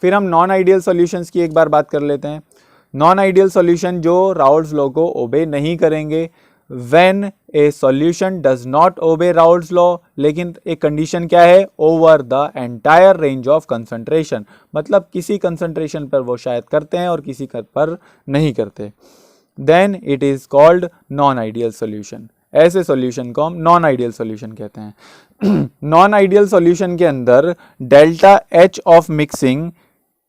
फिर हम non ideal solutions की एक बार बात कर लेते हैं। नॉन आइडियल सॉल्यूशन जो राउल्ट्स लॉ को ओबे नहीं करेंगे, when A solution does not obey Raoult's law, लेकिन एक कंडीशन क्या है, over the entire range of concentration, मतलब किसी कंसंट्रेशन पर वो शायद करते हैं और किसी पर नहीं करते, then it is called non ideal solution. ऐसे सॉल्यूशन को हम नॉन आइडियल सॉल्यूशन कहते हैं। नॉन आइडियल सॉल्यूशन के अंदर delta H of mixing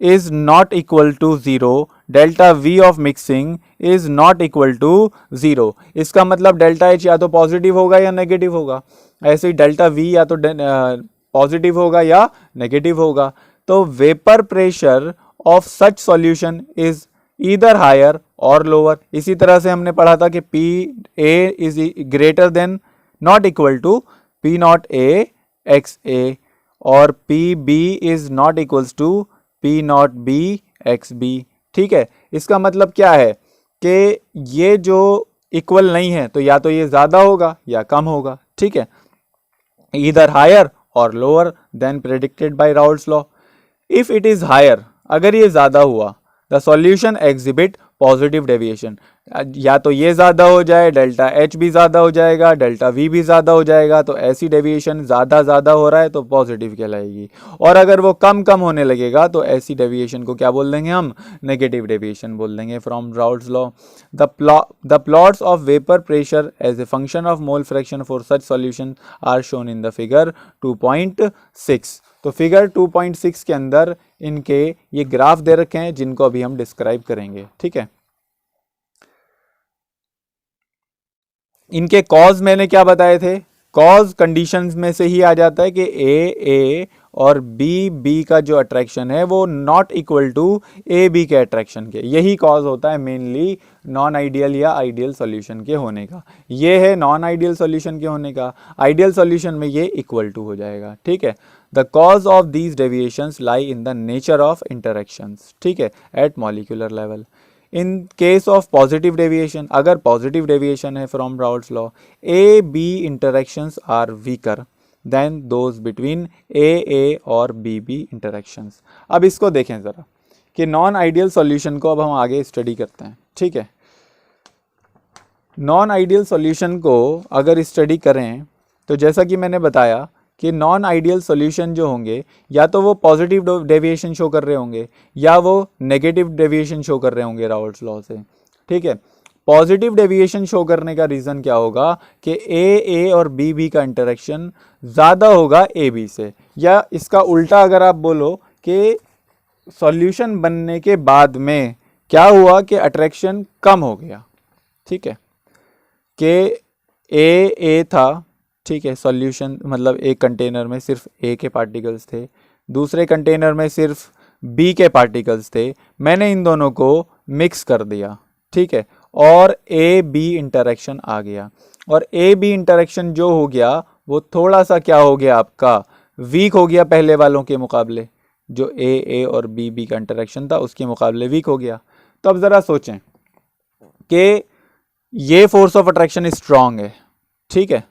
is not equal to zero, delta V of mixing is not equal to zero. इसका मतलब delta H या तो पॉजिटिव होगा या नेगेटिव होगा, ऐसे ही डेल्टा वी या तो पॉजिटिव होगा या नेगेटिव होगा। तो vapour pressure of such solution is either higher और लोअर। इसी तरह से हमने पढ़ा था कि P A is greater than not equal to P not A X A, और P B is not equals to P not B X B. ठीक है, इसका मतलब क्या है कि ये जो इक्वल नहीं है तो या तो ये ज्यादा होगा या कम होगा। ठीक है, ईदर हायर और lower than predicted by Raoult's law. If it is higher, अगर ये ज्यादा हुआ, the solution exhibit positive deviation, या तो ये ज्यादा हो जाए, डेल्टा एच भी ज्यादा हो जाएगा, डेल्टा वी भी ज्यादा हो जाएगा, तो ऐसी डेविएशन ज्यादा हो रहा है तो पॉजिटिव कहलाएगी। और अगर वो कम होने लगेगा तो ऐसी डेविएशन को क्या बोल देंगे हम, नेगेटिव डेविएशन बोल देंगे from Raoult's law. The plots of vapour pressure as a function of mole fraction for such solution are shown in the figure 2.6। तो फिगर 2.6 के अंदर इनके ये ग्राफ दे रखे हैं जिनको अभी हम डिस्क्राइब करेंगे। ठीक है, इनके कॉज मैंने क्या बताए थे, कॉज कंडीशंस में से ही आ जाता है कि ए और बी का जो अट्रैक्शन है वो not equal to A B के अट्रैक्शन के, यही कॉज होता है मेनली नॉन आइडियल या आइडियल सॉल्यूशन के होने का। ये है नॉन आइडियल सॉल्यूशन के होने का, आइडियल सॉल्यूशन में ये इक्वल टू हो जाएगा। ठीक है, the cause of these deviations lie in the nature of interactions, ठीक है, at molecular level. In case of positive deviation, अगर पॉजिटिव डेविएशन है from Raoult's law, A B interactions are weaker than those between A और B interactions. अब इसको देखें ज़रा कि नॉन आइडियल सॉल्यूशन को अब हम आगे स्टडी करते हैं। ठीक है, नॉन आइडियल सॉल्यूशन को अगर स्टडी करें तो जैसा कि मैंने बताया कि नॉन आइडियल सॉल्यूशन जो होंगे या तो वो पॉजिटिव डेविएशन शो कर रहे होंगे या वो नेगेटिव डेविएशन शो कर रहे होंगे राउल्ट्स लॉ से। ठीक है, पॉजिटिव डेविएशन शो करने का रीज़न क्या होगा कि ए और बी का इंटरेक्शन ज़्यादा होगा ए बी से, या इसका उल्टा अगर आप बोलो कि सॉल्यूशन बनने के बाद में क्या हुआ कि अट्रैक्शन कम हो गया। ठीक है, कि ए था, ठीक है, सॉल्यूशन मतलब एक कंटेनर में सिर्फ ए के पार्टिकल्स थे, दूसरे कंटेनर में सिर्फ बी के पार्टिकल्स थे, मैंने इन दोनों को मिक्स कर दिया। ठीक है, और ए बी इंटरेक्शन आ गया, और ए बी इंटरेक्शन जो हो गया वो थोड़ा सा क्या हो गया, आपका वीक हो गया पहले वालों के मुकाबले, जो ए और बी का इंटरेक्शन था उसके मुकाबले वीक हो गया। तो अब ज़रा सोचें कि ये फोर्स ऑफ अट्रैक्शन स्ट्रांग है, ठीक है,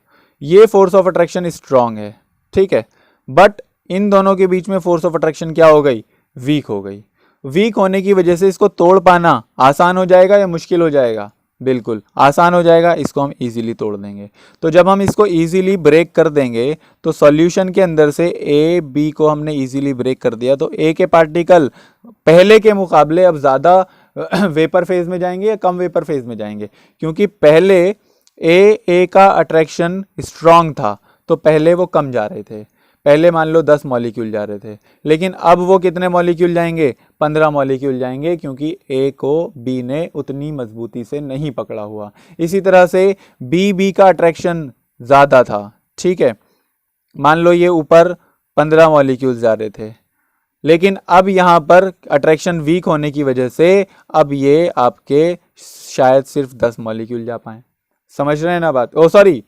ये फोर्स ऑफ अट्रैक्शन स्ट्रांग है, ठीक है, बट इन दोनों के बीच में फोर्स ऑफ अट्रैक्शन क्या हो गई, वीक हो गई। वीक होने की वजह से इसको तोड़ पाना आसान हो जाएगा या मुश्किल हो जाएगा, बिल्कुल आसान हो जाएगा, इसको हम इजीली तोड़ देंगे। तो जब हम इसको इजीली ब्रेक कर देंगे तो सॉल्यूशन के अंदर से ए बी को हमने इजीली ब्रेक कर दिया, तो ए के पार्टिकल पहले के मुकाबले अब ज़्यादा वेपर फेज में जाएंगे या कम वेपर फेज में जाएंगे, क्योंकि पहले ए का अट्रैक्शन स्ट्रांग था तो पहले वो कम जा रहे थे, पहले मान लो 10 मॉलिक्यूल जा रहे थे, लेकिन अब वो कितने मॉलिक्यूल जाएंगे, 15 मॉलिक्यूल जाएंगे, क्योंकि ए को बी ने उतनी मजबूती से नहीं पकड़ा हुआ। इसी तरह से बी का अट्रैक्शन ज़्यादा था, ठीक है, मान लो ये ऊपर 15 मॉलिक्यूल जा रहे थे, लेकिन अब यहाँ पर अट्रैक्शन वीक होने की वजह से अब ये आपके शायद सिर्फ 10 मॉलिक्यूल जा पाएँ। समझ रहे हैं ना बात, ओ सॉरी,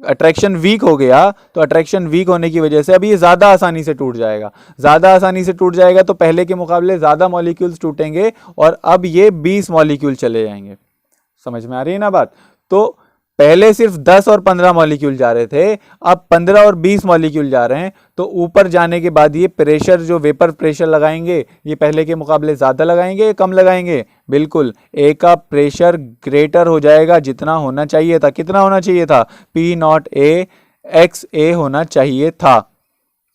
अट्रैक्शन वीक हो गया, तो अट्रैक्शन वीक होने की वजह से अब ये ज़्यादा आसानी से टूट जाएगा, ज़्यादा आसानी से टूट जाएगा तो पहले के मुकाबले ज़्यादा मॉलिक्यूल्स टूटेंगे और अब ये 20 मॉलिक्यूल चले जाएंगे। समझ में आ रही है ना बात। तो पहले सिर्फ 10 और 15 मॉलिक्यूल जा रहे थे, अब 15 और 20 मॉलिक्यूल जा रहे हैं। तो ऊपर जाने के बाद ये प्रेशर, जो वेपर प्रेशर लगाएंगे, ये पहले के मुकाबले ज़्यादा लगाएंगे या कम लगाएंगे? बिल्कुल ए का प्रेशर ग्रेटर हो जाएगा, जितना होना चाहिए था। कितना होना चाहिए था? पी नॉट ए एक्स ए होना चाहिए था,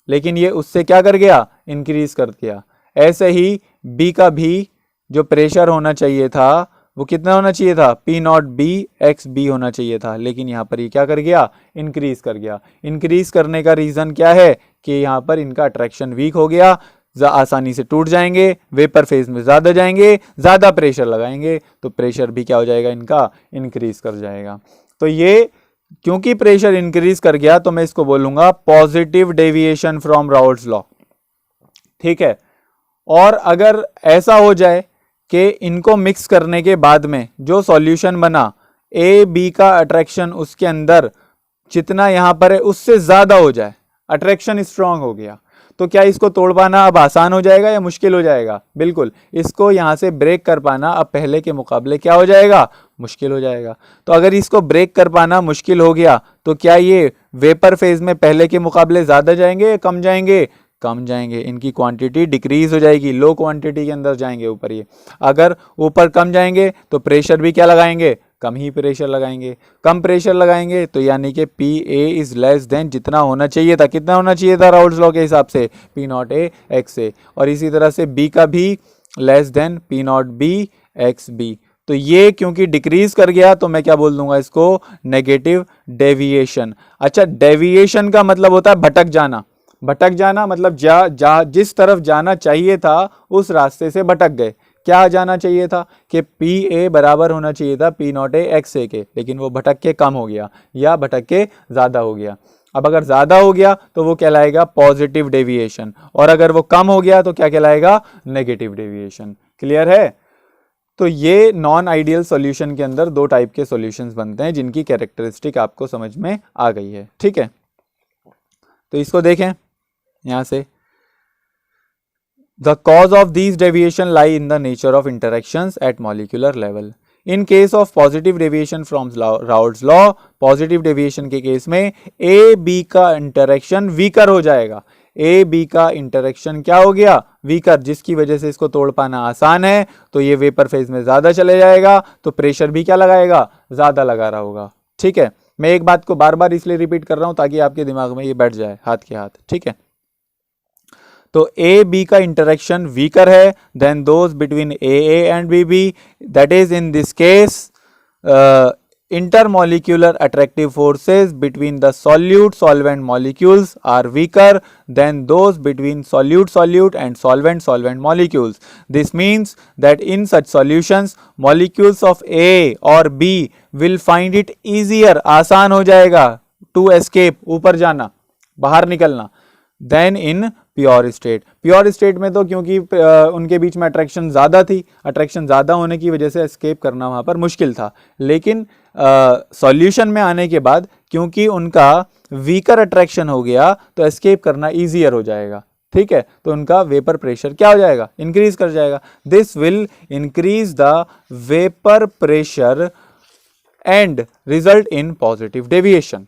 लेकिन ये उससे क्या कर गया? इंक्रीज कर दिया। ऐसे ही बी का भी जो प्रेशर होना चाहिए था वो कितना होना चाहिए था? P not B X B होना चाहिए था, लेकिन यहाँ पर ये क्या कर गया? इंक्रीज कर गया। इंक्रीज करने का रीज़न क्या है? कि यहाँ पर इनका अट्रैक्शन वीक हो गया, आसानी से टूट जाएंगे, वेपर फेज में ज़्यादा जाएंगे, ज़्यादा प्रेशर लगाएंगे तो प्रेशर भी क्या हो जाएगा? इनका इंक्रीज कर जाएगा। तो ये क्योंकि प्रेशर इंक्रीज कर गया तो मैं इसको बोलूँगा positive deviation from Raoult's law. ठीक है। और अगर ऐसा हो जाए कि इनको मिक्स करने के बाद में जो सॉल्यूशन बना, ए बी का अट्रैक्शन उसके अंदर जितना यहाँ पर है उससे ज़्यादा हो जाए, अट्रैक्शन स्ट्रांग हो गया, तो क्या इसको तोड़ पाना अब आसान हो जाएगा या मुश्किल हो जाएगा? बिल्कुल, इसको यहाँ से ब्रेक कर पाना अब पहले के मुकाबले क्या हो जाएगा? मुश्किल हो जाएगा। तो अगर इसको ब्रेक कर पाना मुश्किल हो गया तो क्या ये वेपर फेज में पहले के मुकाबले ज़्यादा जाएंगे या कम जाएंगे? कम जाएंगे। इनकी क्वांटिटी डिक्रीज हो जाएगी, लो क्वांटिटी के अंदर जाएंगे ऊपर ये। अगर ऊपर कम जाएंगे तो प्रेशर भी क्या लगाएंगे? कम ही प्रेशर लगाएंगे। कम प्रेशर लगाएंगे तो यानी कि P A is less than जितना होना चाहिए था। कितना होना चाहिए था राउल्ट्स लॉ के हिसाब से? P not A X A. और इसी तरह से बी का भी less than P not B X B. तो ये क्योंकि डिक्रीज कर गया तो मैं क्या बोल दूंगा इसको? Negative deviation. अच्छा, डेविएशन का मतलब होता है भटक जाना। भटक जाना मतलब जिस तरफ जाना चाहिए था उस रास्ते से भटक गए। क्या जाना चाहिए था? कि पी ए बराबर होना चाहिए था पी नॉट ए एक्स ए के, लेकिन वो भटक के कम हो गया या भटक के ज़्यादा हो गया। अब अगर ज़्यादा हो गया तो वो कहलाएगा पॉजिटिव डेविएशन, और अगर वो कम हो गया तो क्या कहलाएगा? Negative deviation. क्लियर है? तो ये नॉन आइडियल सॉल्यूशन के अंदर दो टाइप के सॉल्यूशंस बनते हैं जिनकी कैरेक्टरिस्टिक आपको समझ में आ गई है। ठीक है, तो इसको देखें यहाँ से। The cause of these deviation lie in the nature of interactions at molecular level. In case of positive deviation from Raoult's law, positive deviation के केस में A B का इंटरेक्शन वीकर हो जाएगा। A B का interaction क्या हो गया? Weaker, जिसकी वजह से इसको तोड़ पाना आसान है। तो ये वेपर फेज में ज़्यादा चले जाएगा तो प्रेशर भी क्या लगाएगा? ज़्यादा लगा रहा होगा। ठीक है, मैं एक बात को बार बार इसलिए रिपीट कर रहा हूँ ताकि आपके दिमाग में ये बैठ जाए हाथ के हाथ। ठीक है, तो ए बी का इंटरेक्शन वीकर है than those between A and B B. That is in this case intermolecular attractive forces between the solute solvent molecules are weaker than those between solute solute and solvent solvent molecules. This means that in such solutions molecules of A or B will find it easier, आसान हो जाएगा to escape, ऊपर जाना, बाहर निकलना, then in pure state. Pure state में तो क्योंकि उनके बीच में अट्रैक्शन ज़्यादा थी, अट्रैक्शन ज़्यादा होने की वजह से एस्केप करना वहाँ पर मुश्किल था। लेकिन सॉल्यूशन में आने के बाद क्योंकि उनका वीकर अट्रैक्शन हो गया तो एस्केप करना ईजियर हो जाएगा। ठीक है, तो उनका वेपर प्रेशर क्या हो जाएगा? इंक्रीज कर जाएगा। This will increase the vapour pressure and result in positive deviation.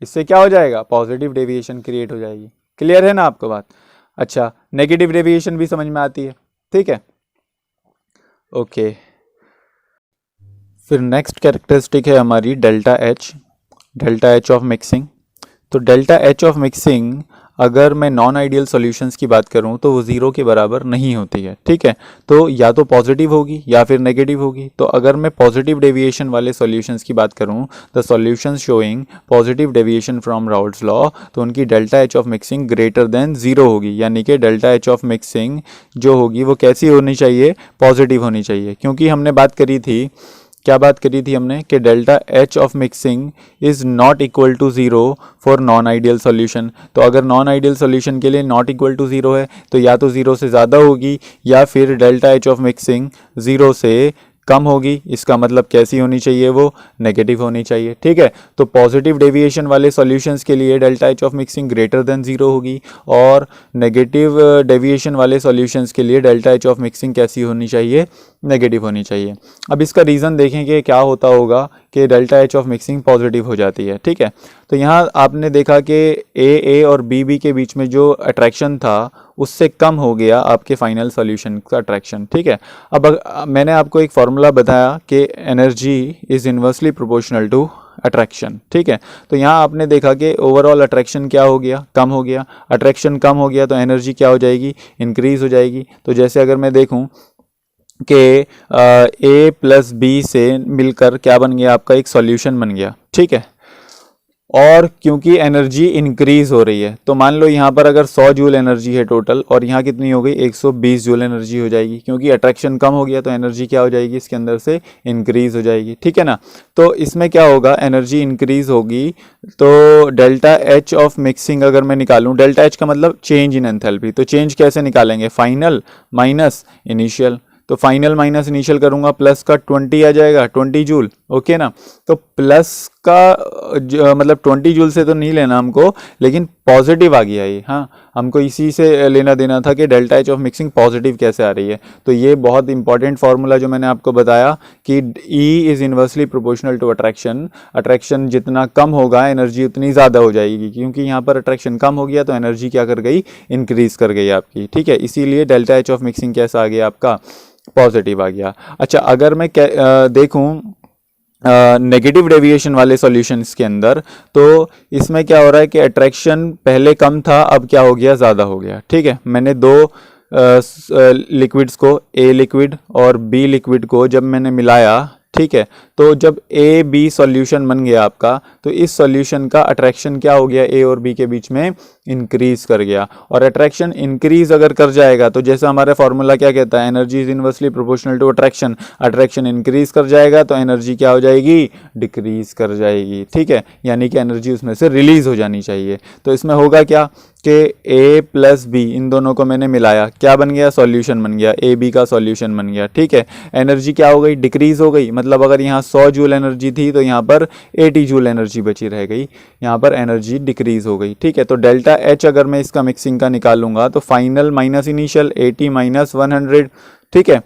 इससे क्या हो जाएगा? पॉजिटिव डेविएशन क्रिएट हो जाएगी। क्लियर है ना आपको बात? अच्छा, नेगेटिव डेविएशन भी समझ में आती है। ठीक है, ओके। फिर नेक्स्ट कैरेक्टरिस्टिक है हमारी डेल्टा एच ऑफ मिक्सिंग। तो डेल्टा एच ऑफ मिक्सिंग अगर मैं नॉन आइडियल सॉल्यूशंस की बात करूं तो वो ज़ीरो के बराबर नहीं होती है। ठीक है, तो या तो पॉजिटिव होगी या फिर नेगेटिव होगी। तो अगर मैं पॉजिटिव डेविएशन वाले सॉल्यूशंस की बात करूं, the solutions showing positive deviation from Raoult's law, तो उनकी delta H of mixing greater than zero होगी। यानी कि डेल्टा एच ऑफ मिक्सिंग जो होगी वो कैसी होनी चाहिए? पॉजिटिव होनी चाहिए। क्योंकि हमने बात करी थी, क्या बात करी थी हमने? कि delta H of mixing is not equal to zero for non ideal solution. तो अगर नॉन आइडियल सॉल्यूशन के लिए नॉट इक्वल टू ज़ीरो है तो या तो ज़ीरो से ज़्यादा होगी या फिर delta H of mixing zero से कम होगी, इसका मतलब कैसी होनी चाहिए, वो नेगेटिव होनी चाहिए। ठीक है, तो पॉजिटिव डेविएशन वाले सॉल्यूशंस के लिए delta H of mixing greater than 0 होगी, और नेगेटिव डेविएशन वाले सॉल्यूशंस के लिए डेल्टा एच ऑफ मिक्सिंग कैसी होनी चाहिए, नेगेटिव होनी चाहिए। अब इसका रीज़न देखें कि क्या होता होगा कि delta H of mixing positive हो जाती है। ठीक है, तो यहाँ आपने देखा कि ए और बी के बीच में जो अट्रैक्शन था उससे कम हो गया आपके फाइनल सॉल्यूशन का अट्रैक्शन। ठीक है, अब मैंने आपको एक फार्मूला बताया कि energy is inversely proportional to attraction. ठीक है, तो यहाँ आपने देखा कि ओवरऑल अट्रैक्शन क्या हो गया, कम हो गया। अट्रैक्शन कम हो गया तो एनर्जी क्या हो जाएगी, इंक्रीज हो जाएगी। तो जैसे अगर मैं देखूँ कि ए प्लस बी से मिलकर क्या बन गया, आपका एक सॉल्यूशन बन गया। ठीक है, और क्योंकि एनर्जी इंक्रीज हो रही है तो मान लो यहाँ पर अगर 100 जूल एनर्जी है टोटल, और यहाँ कितनी हो गई, 120 जूल एनर्जी हो जाएगी, क्योंकि अट्रैक्शन कम हो गया तो एनर्जी क्या हो जाएगी, इसके अंदर से इंक्रीज हो जाएगी। ठीक है ना, तो इसमें क्या होगा, एनर्जी इंक्रीज होगी तो डेल्टा एच ऑफ मिक्सिंग अगर मैं निकालूं, डेल्टा एच का मतलब चेंज इन एंथैल्पी, तो चेंज कैसे निकालेंगे, फाइनल माइनस इनिशियल। तो फाइनल माइनस इनिशियल करूंगा, प्लस का 20 आ जाएगा, 20 जूल। ओके ना, तो प्लस का मतलब 20 जूल से तो नहीं लेना हमको, लेकिन पॉजिटिव आ गया ये। हाँ, हमको इसी से लेना देना था कि delta H of mixing positive कैसे आ रही है। तो ये बहुत इंपॉर्टेंट फार्मूला जो मैंने आपको बताया कि E is inversely proportional to attraction. Attraction जितना कम होगा एनर्जी उतनी ज़्यादा हो जाएगी, क्योंकि यहाँ पर अट्रैक्शन कम हो गया तो एनर्जी क्या कर गई, इंक्रीज कर गई आपकी। ठीक है, इसीलिए डेल्टा एच ऑफ मिक्सिंग कैसा आ गया आपका, पॉजिटिव आ गया। अच्छा, अगर मैं देखूं नेगेटिव डेविएशन वाले सॉल्यूशंस के अंदर, तो इसमें क्या हो रहा है कि अट्रैक्शन पहले कम था, अब क्या हो गया, ज़्यादा हो गया। ठीक है, मैंने दो लिक्विड्स को, ए लिक्विड और बी लिक्विड को जब मैंने मिलाया, ठीक है, तो जब ए बी सॉल्यूशन बन गया आपका, तो इस सॉल्यूशन का अट्रैक्शन क्या हो गया, ए और बी के बीच में इंक्रीज कर गया। और अट्रैक्शन इंक्रीज अगर कर जाएगा तो जैसा हमारा फॉर्मूला क्या कहता है, energy is inversely proportional to attraction. Attraction increase कर जाएगा तो एनर्जी क्या हो जाएगी, डिक्रीज कर जाएगी। ठीक है, यानी कि एनर्जी उसमें से रिलीज हो जानी चाहिए। तो इसमें होगा क्या कि ए प्लस बी, इन दोनों को मैंने मिलाया, क्या बन गया, सॉल्यूशन बन गया, ए बी का सॉल्यूशन बन गया। ठीक है, एनर्जी क्या हो गई, डिक्रीज हो गई। मतलब अगर यहाँ 100 जूल एनर्जी थी तो यहाँ पर 80 जूल एनर्जी बची रह गई, यहाँ पर एनर्जी डिक्रीज हो गई। ठीक है, तो डेल्टा एच अगर मैं इसका मिक्सिंग का निकालूंगा तो फाइनल माइनस इनिशियल, 80 माइनस 100। ठीक है,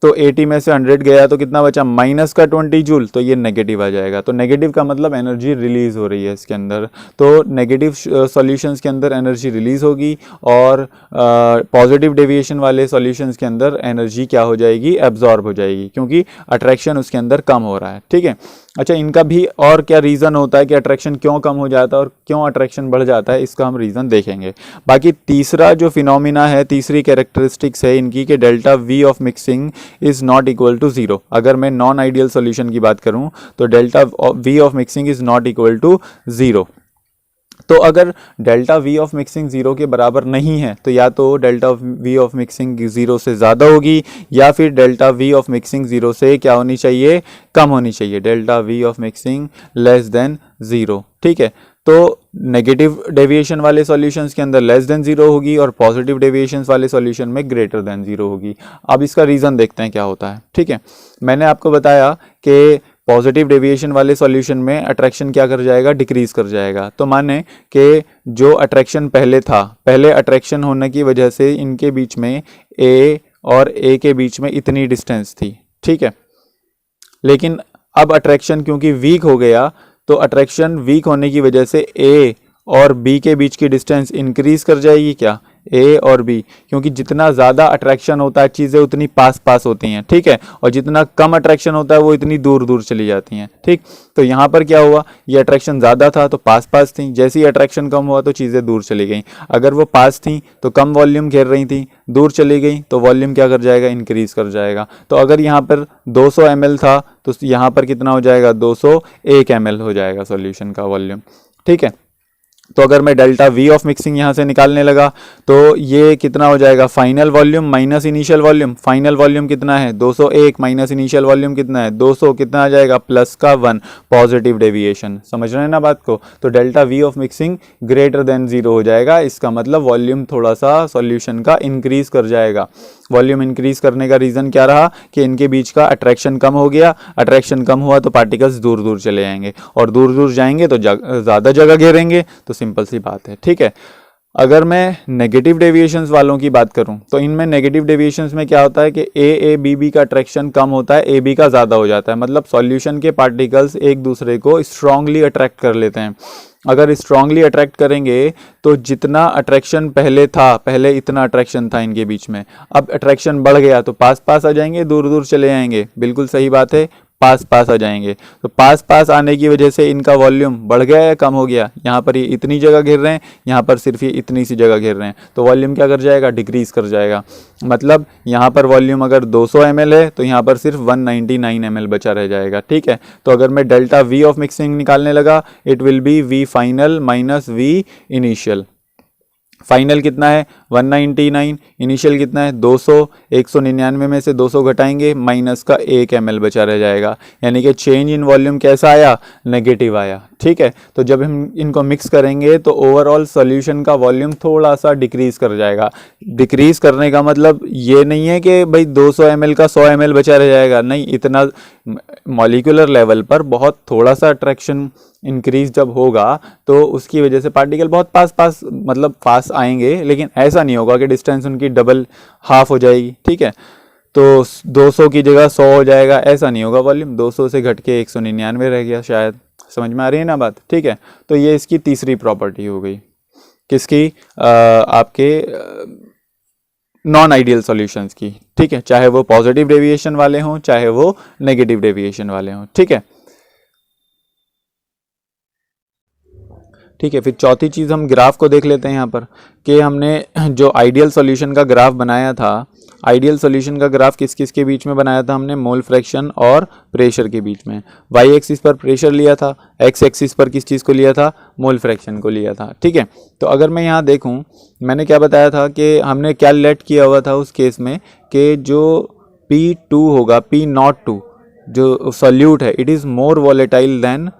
तो 80 में से 100 गया तो कितना बचा, माइनस का 20 जूल, तो ये नेगेटिव आ जाएगा। तो नेगेटिव का मतलब एनर्जी रिलीज हो रही है इसके अंदर। तो नेगेटिव सॉल्यूशंस के अंदर एनर्जी रिलीज होगी, और पॉजिटिव डेविएशन वाले सॉल्यूशंस के अंदर एनर्जी क्या हो जाएगी, एब्जॉर्ब हो जाएगी, क्योंकि अट्रैक्शन उसके अंदर कम हो रहा है। ठीक है, अच्छा, इनका भी और क्या रीज़न होता है कि अट्रैक्शन क्यों कम हो जाता है और क्यों अट्रैक्शन बढ़ जाता है, इसका हम रीज़न देखेंगे। बाकी तीसरा जो फिनोमिना है, तीसरी कैरेक्टरिस्टिक्स है इनकी कि delta V of mixing is not equal to 0। अगर मैं नॉन आइडियल सॉल्यूशन की बात करूं तो delta V of mixing is not equal to 0। तो अगर डेल्टा वी ऑफ मिक्सिंग 0 के बराबर नहीं है तो या तो डेल्टा वी ऑफ मिक्सिंग 0 से ज़्यादा होगी, या फिर डेल्टा वी ऑफ मिक्सिंग 0 से क्या होनी चाहिए, कम होनी चाहिए, delta V of mixing less than 0। ठीक है, तो नेगेटिव डेविएशन वाले सॉल्यूशंस के अंदर लेस देन 0 होगी और पॉजिटिव डेविएशंस वाले सॉल्यूशन में ग्रेटर देन 0 होगी। अब इसका रीज़न देखते हैं क्या होता है। ठीक है, मैंने आपको बताया कि पॉजिटिव डेविएशन वाले सॉल्यूशन में अट्रैक्शन क्या कर जाएगा, डिक्रीज कर जाएगा। तो माने कि जो अट्रैक्शन पहले था, पहले अट्रैक्शन होने की वजह से इनके बीच में ए और ए के बीच में इतनी डिस्टेंस थी। ठीक है, लेकिन अब अट्रैक्शन क्योंकि वीक हो गया, तो अट्रैक्शन वीक होने की वजह से ए और बी के बीच की डिस्टेंस इंक्रीज कर जाएगी, क्या, ए और बी, क्योंकि जितना ज़्यादा अट्रैक्शन होता है चीज़ें उतनी पास पास होती हैं। ठीक है, और जितना कम अट्रैक्शन होता है वो इतनी दूर दूर चली जाती हैं। ठीक, तो यहाँ पर क्या हुआ, ये अट्रैक्शन ज़्यादा था तो पास पास थी, जैसे ही अट्रैक्शन कम हुआ तो चीज़ें दूर चली गई। अगर वो पास थी तो कम वॉल्यूम घेर रही थी, दूर चली गई तो वॉल्यूम क्या कर जाएगा, इंक्रीज कर जाएगा। तो अगर यहाँ पर 200 ml था तो यहाँ पर कितना हो जाएगा, 201 ml हो जाएगा सॉल्यूशन का वॉल्यूम। ठीक है, तो अगर मैं डेल्टा वी ऑफ मिक्सिंग यहाँ से निकालने लगा तो ये कितना हो जाएगा, final volume minus initial volume. Final volume कितना है 201 माइनस इनिशियल वॉल्यूम कितना है 200, कितना आ जाएगा प्लस का 1, पॉजिटिव डेविएशन। समझ रहे हैं ना बात को। तो delta V of mixing greater than 0 हो जाएगा, इसका मतलब वॉल्यूम थोड़ा सा सॉल्यूशन का इंक्रीज कर जाएगा। वॉल्यूम इंक्रीज करने का रीज़न क्या रहा कि इनके बीच का अट्रैक्शन कम हो गया। अट्रैक्शन कम हुआ तो पार्टिकल्स दूर दूर चले जाएंगे, और दूर दूर जाएंगे तो ज़्यादा जगह घेरेंगे। तो सिंपल सी बात है, ठीक है। अगर मैं नेगेटिव डेविएशंस वालों की बात करूं तो इनमें नेगेटिव डेविएशंस में क्या होता है कि ए बी का अट्रैक्शन कम होता है, ए बी का ज़्यादा हो जाता है। मतलब सॉल्यूशन के पार्टिकल्स एक दूसरे को स्ट्रांगली अट्रैक्ट कर लेते हैं। अगर स्ट्रांगली अट्रैक्ट करेंगे तो जितना अट्रैक्शन पहले था, पहले इतना अट्रैक्शन था इनके बीच में, अब अट्रैक्शन बढ़ गया तो पास पास आ जाएंगे, दूर दूर चले जाएंगे। बिल्कुल सही बात है, पास पास आ जाएंगे। तो पास पास आने की वजह से इनका वॉल्यूम बढ़ गया या कम हो गया। यहाँ पर ये इतनी जगह घेर रहे हैं, यहाँ पर सिर्फ ये इतनी सी जगह घेर रहे हैं, तो वॉल्यूम क्या कर जाएगा, डिक्रीज कर जाएगा। मतलब यहाँ पर वॉल्यूम अगर 200 ml है तो यहाँ पर सिर्फ 199 ml बचा रह जाएगा, ठीक है। तो अगर मैं डेल्टा वी ऑफ मिक्सिंग निकालने लगा, it will be V final minus V initial. Final कितना है 199, इनिशियल कितना है 200, 199 में से 200 घटाएंगे, माइनस का 1 ml बचा रह जाएगा। यानी कि चेंज इन वॉल्यूम कैसा आया, नेगेटिव आया, ठीक है। तो जब हम इनको मिक्स करेंगे तो ओवरऑल सॉल्यूशन का वॉल्यूम थोड़ा सा डिक्रीज कर जाएगा। डिक्रीज करने का मतलब ये नहीं है कि भाई 200 ml का 100 ml बचा रह जाएगा, नहीं। इतना मॉलिक्यूलर लेवल पर बहुत थोड़ा सा अट्रैक्शन इंक्रीज जब होगा तो उसकी वजह से पार्टिकल बहुत पास मतलब पास आएंगे, लेकिन ऐसा नहीं होगा कि डिस्टेंस उनकी डबल हाफ हो जाएगी, ठीक है। तो 200 की जगह 100 हो जाएगा, ऐसा नहीं होगा। वॉल्यूम 200 से घट के 199 रह गया शायद। समझ में आ रही है ना बात, ठीक है। तो ये इसकी तीसरी प्रॉपर्टी हो गई, किसकी, आपके नॉन आइडियल सॉल्यूशंस की, ठीक है। चाहे वो पॉजिटिव डेविएशन वाले हों, चाहे वो नेगेटिव डेविएशन वाले हों, ठीक है। ठीक है, फिर चौथी चीज़ हम ग्राफ को देख लेते हैं यहाँ पर कि हमने जो आइडियल सॉल्यूशन का ग्राफ बनाया था, आइडियल सॉल्यूशन का ग्राफ किस किस के बीच में बनाया था हमने, मोल फ्रैक्शन और प्रेशर के बीच में। वाई एक्सिस पर प्रेशर लिया था, एक्स एक्सिस पर किस चीज़ को लिया था, मोल फ्रैक्शन को लिया था, ठीक है। तो अगर मैं यहाँ देखूँ, मैंने क्या बताया था कि हमने क्या लेट किया हुआ था उस केस में कि जो P2 होगा, P02 जो सॉल्यूट है, it is more volatile than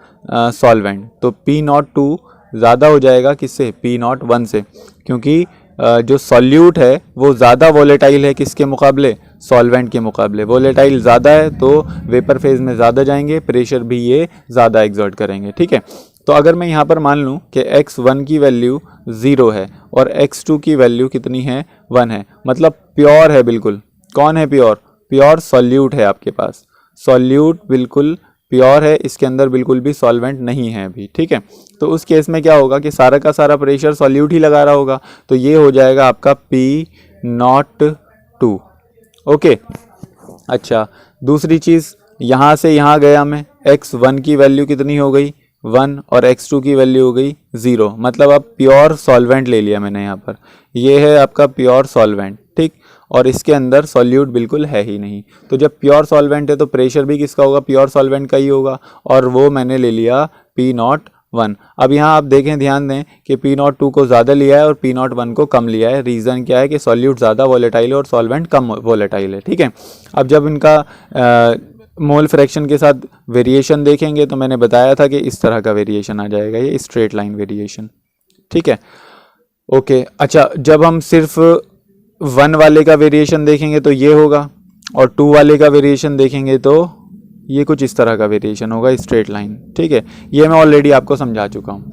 solvent. तो P02 ज़्यादा हो जाएगा किससे, P01 से, क्योंकि जो सॉल्यूट है वो ज़्यादा वॉलेटाइल है किसके मुकाबले, सॉल्वेंट के मुकाबले। वॉलेटाइल ज़्यादा है तो वेपर फेज में ज़्यादा जाएंगे, प्रेशर भी ये ज़्यादा एग्जर्ट करेंगे, ठीक है। तो अगर मैं यहाँ पर मान लूँ कि x1 की वैल्यू 0 है और x2 की वैल्यू कितनी है, 1 है, मतलब प्योर है बिल्कुल। कौन है प्योर, प्योर सॉल्यूट है आपके पास, सॉल्यूट बिल्कुल प्योर है, इसके अंदर बिल्कुल भी सॉल्वेंट नहीं है अभी, ठीक है। तो उस केस में क्या होगा कि सारा का सारा प्रेशर सॉल्यूट ही लगा रहा होगा, तो ये हो जाएगा आपका P02, ओके। अच्छा, दूसरी चीज़, यहाँ से यहाँ गया मैं, x1 की वैल्यू कितनी हो गई 1 और x2 की वैल्यू हो गई 0, मतलब अब प्योर सॉल्वेंट ले लिया मैंने यहाँ पर। ये है आपका प्योर सॉल्वेंट, ठीक, और इसके अंदर सॉल्यूट बिल्कुल है ही नहीं। तो जब प्योर सॉल्वेंट है तो प्रेशर भी किसका होगा, प्योर सॉल्वेंट का ही होगा, और वो मैंने ले लिया P01। अब यहाँ आप देखें, ध्यान दें कि P02 को ज़्यादा लिया है और P01 को कम लिया है। रीज़न क्या है कि सॉल्यूट ज़्यादा वॉलेटाइल है और सॉल्वेंट कम वॉलेटाइल है, ठीक है। अब जब इनका मोल फ्रैक्शन के साथ वेरिएशन देखेंगे तो मैंने बताया था कि इस तरह का वेरिएशन आ जाएगा, ये स्ट्रेट लाइन वेरिएशन, ठीक है, ओके। अच्छा, जब हम सिर्फ 1 वाले का वेरिएशन देखेंगे तो ये होगा, और 2 वाले का वेरिएशन देखेंगे तो ये कुछ इस तरह का वेरिएशन होगा, स्ट्रेट लाइन, ठीक है। ये मैं ऑलरेडी आपको समझा चुका हूँ।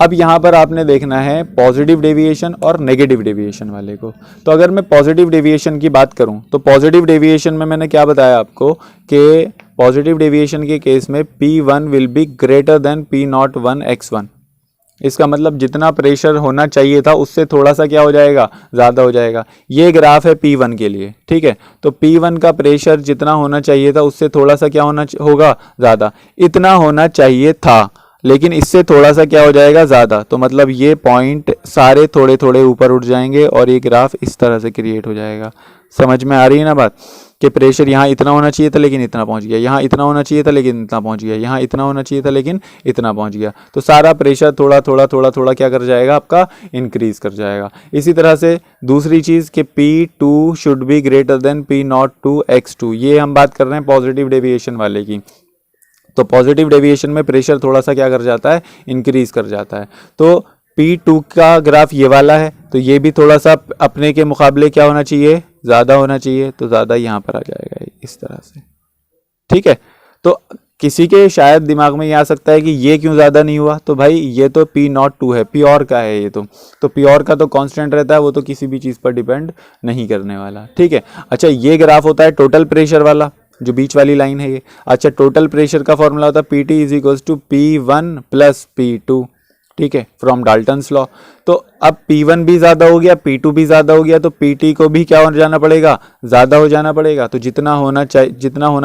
अब यहाँ पर आपने देखना है पॉजिटिव डेविएशन और नेगेटिव डेविएशन वाले को। तो अगर मैं पॉजिटिव डेविएशन की बात करूँ तो पॉजिटिव डेविएशन में मैंने क्या बताया आपको कि पॉजिटिव डेविएशन के केस में P1 will be greater then P01 x1। इसका मतलब जितना प्रेशर होना चाहिए था उससे थोड़ा सा क्या हो जाएगा, ज़्यादा हो जाएगा। ये ग्राफ है P1 के लिए, ठीक है। तो P1 का प्रेशर जितना होना चाहिए था उससे थोड़ा सा क्या होगा, ज़्यादा। इतना होना चाहिए था, लेकिन इससे थोड़ा सा क्या हो जाएगा, ज़्यादा। तो मतलब ये पॉइंट सारे थोड़े थोड़े ऊपर उठ जाएंगे और ये ग्राफ इस तरह से क्रिएट हो जाएगा। समझ में आ रही है ना बात। कि प्रेशर यहाँ इतना होना चाहिए था लेकिन इतना पहुँच गया, यहाँ इतना होना चाहिए था लेकिन इतना पहुँच गया, यहाँ इतना होना चाहिए था लेकिन इतना पहुँच गया। तो सारा प्रेशर थोड़ा थोड़ा थोड़ा थोड़ा क्या कर जाएगा, आपका इंक्रीज कर जाएगा। इसी तरह से दूसरी चीज़ कि P2 should be greater than P0 two X2, ये हम बात कर रहे हैं पॉजिटिव डेविएशन वाले की। तो पॉजिटिव डेविएशन में प्रेशर थोड़ा सा क्या कर जाता है, इंक्रीज कर जाता है। तो P2 का ग्राफ ये वाला है, तो ये भी थोड़ा सा अपने के मुकाबले क्या होना चाहिए, ज़्यादा होना चाहिए, तो ज़्यादा यहाँ पर आ जाएगा इस तरह से, ठीक है। तो किसी के शायद दिमाग में ये आ सकता है कि ये क्यों ज़्यादा नहीं हुआ, तो भाई ये तो P02 है, प्योर का है ये तो प्योर का तो कांस्टेंट रहता है, वो तो किसी भी चीज़ पर डिपेंड नहीं करने वाला, ठीक है। अच्छा, ये ग्राफ होता है टोटल प्रेशर वाला, जो बीच वाली लाइन है ये। अच्छा, टोटल प्रेशर का फॉर्मूला होता है PT is equals to P1 plus P2, ठीक है, फ्रॉम डाल्टन्स लॉ। तो अब P1 भी ज़्यादा हो गया, P2 भी ज़्यादा हो गया, तो PT को भी क्या हो जाना पड़ेगा, ज़्यादा हो जाना पड़ेगा। तो जितना होना